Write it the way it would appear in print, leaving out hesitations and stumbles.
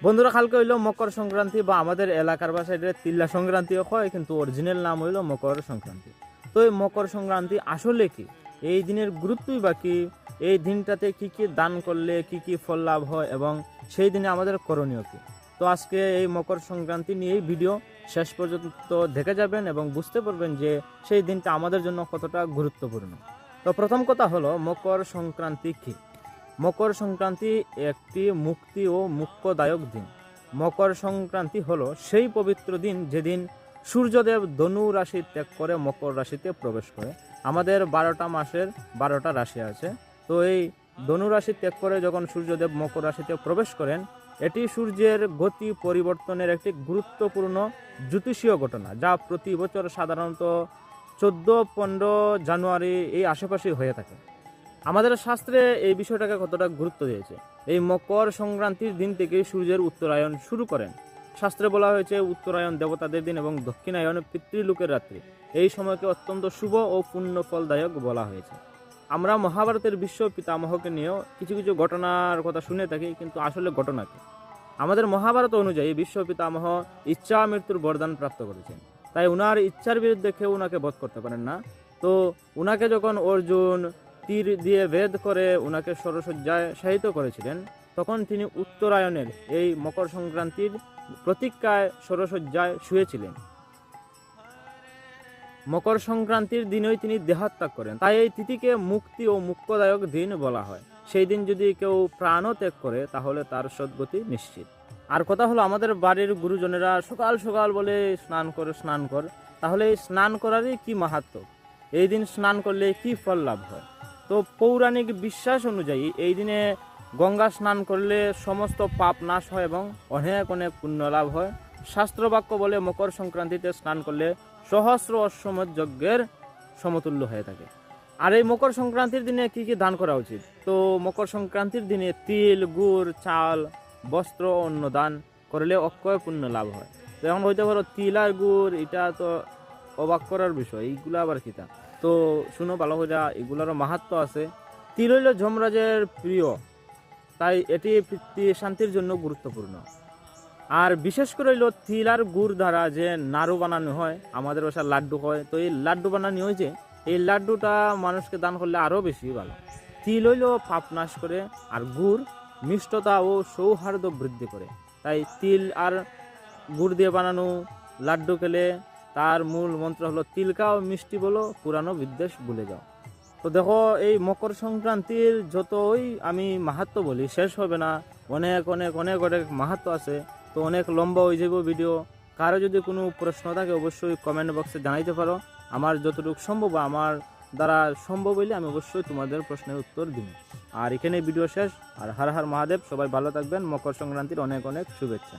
বন্ধুরা, কালকে হইল মকর সংক্রান্তি বা আমাদের এলাকার ভাষায় এটা তিল্লা সংক্রান্তিও হয়, কিন্তু অরিজিনাল নাম হইল মকর সংক্রান্তি। তো এই মকর সংক্রান্তি আসলে কি, এই দিনের গুরুত্বই বা কি, এই দিনটাতে কি কি দান করলে কি কি ফল লাভ হয় এবং সেই দিনে আমাদের করণীয় কি। তো আজকে এই মকর সংক্রান্তি নিয়েই ভিডিও শেষ পর্যন্ত দেখে যাবেন এবং বুঝতে পারবেন যে সেই দিনটা আমাদের জন্য কতটা গুরুত্বপূর্ণ। তো প্রথম কথা হলো, মকর সংক্রান্তি কি। মকর সংক্রান্তি একটি মুক্তি ও মুক্তদায়ক দিন। মকর সংক্রান্তি হলো সেই পবিত্র দিন যেদিন সূর্যদেব ধনু রাশি ত্যাগ করে মকর রাশিতে প্রবেশ করে। আমাদের 12টা মাসের 12টা রাশি আছে, তো এই ধনু রাশি ত্যাগ করে যখন সূর্যদেব মকর রাশিতে প্রবেশ করেন, এটি সূর্যের গতি পরিবর্তনের একটি গুরুত্বপূর্ণ জ্যোতিষীয় ঘটনা, যা প্রতি বছর সাধারণত 14-15 জানুয়ারি এই আশেপাশেই হয়ে থাকে। আমাদের শাস্ত্রে এই বিষয়টাকে কতটা গুরুত্ব দিয়েছে, এই মকর সংক্রান্তির দিন থেকে সূর্যের উত্তরায়ণ শুরু করেন। শাস্ত্রে বলা হয়েছে উত্তরায়ণ দেবতাদের দিন এবং দক্ষিণায়ন পিতৃলোকের রাত্রি। এই সময়কে অত্যন্ত শুভ ও পুণ্য ফলদায়ক বলা হয়েছে। আমরা মহাভারতের বিশ্ব পিতামহকে নিয়েও কিছু কিছু ঘটনার কথা শুনে থাকি, কিন্তু আসলে ঘটনা কি। আমাদের মহাভারত অনুযায়ী বিশ্ব পিতামহ ইচ্ছা মৃত্যুর বরদান প্রাপ্ত করেছেন, তাই উনার ইচ্ছার বিরুদ্ধে কেউ উনাকে বধ করতে পারেন না। তো উনাকে যখন অর্জুন তীর দিয়ে ভেদ করে উনাকে সরসজ্জায় শায়িত করেছিলেন, তখন তিনি উত্তরায়ণের এই মকর সংক্রান্তির প্রতীক্ষায় সরসজ্জায় শুয়েছিলেন। মকর সংক্রান্তির দিনই তিনি দেহত্যাগ করেন, তাই এই তিথিকে মুক্তি ও মুক্তদায়ক দিন বলা হয়। সেই দিন যদি কেউ প্রাণও ত্যাগ করে তাহলে তার সদ্গতি নিশ্চিত। আর কথা হলো, আমাদের বাড়ির গুরুজনেরা সকাল সকাল বলে স্নান কর, তাহলে এই স্নান করারই কি মাহাত্ম্য, এই দিন স্নান করলে কি ফল লাভ হয়। তো পৌরাণিক বিশ্বাস অনুযায়ী এই দিনে গঙ্গা স্নান করলে সমস্ত পাপ নাশ হয় এবং অনেক অনেক পুণ্য লাভ হয়। শাস্ত্রবাক্য বলে মকর সংক্রান্তিতে স্নান করলে সহস্র অশ্বমেধ যজ্ঞের সমতুল্য হয়ে থাকে। আর এই মকর সংক্রান্তির দিনে কি কি দান করা উচিত, তো মকর সংক্রান্তির দিনে তিল, গুড়, চাল, বস্ত্র, অন্ন দান করলে অক্ষয় পুণ্য লাভ হয়। তো এখন হইতে পারো তিল আর গুড়, এটা তো অবাক করার বিষয়, এইগুলো আবার কিতা। তো শুনো ভালো করে, এগুলোরও মাহাত্ম্য আছে। তিল হইল যমরাজের প্রিয়, তাই এটি পিতৃ শান্তির জন্য গুরুত্বপূর্ণ। আর বিশেষ করে হইল তিল আর গুড় দ্বারা যে নাড়ু বানানো হয়, আমাদের বাসায় লাড্ডু হয়, তো এই লাড্ডু বানানো হয়েছে, এই লাড্ডুটা মানুষকে দান করলে আরও বেশি ভালো। তিল হইল পাপ নাশ করে, আর গুড় মিষ্টতা ও সৌহার্দ্য বৃদ্ধি করে। তাই তিল আর গুড় দিয়ে বানানো লাড্ডু খেলে তার মূল মন্ত্র হলো তিল খাও মিষ্টি বলো, পুরানো বিদ্বেষ ভুলে যাও। তো দেখো, এই মকর সংক্রান্তির যতই আমি মাহাত্ম্য বলি শেষ হবে না, অনেক অনেক অনেক অনেক মাহাত্ম্য আছে। তো অনেক লম্বা হয়ে যাবে ভিডিও। কারো যদি কোনো প্রশ্ন থাকে অবশ্যই কমেন্ট বক্সে জানাইতে পারো। আমার যতটুকু সম্ভব, আমার দ্বারা সম্ভব হইলে আমি অবশ্যই তোমাদের প্রশ্নের উত্তর দিব। আর এখানে ভিডিও শেষ। আর হর হর মহাদেব, সবাই ভালো থাকবেন। মকর সংক্রান্তির অনেক অনেক শুভেচ্ছা।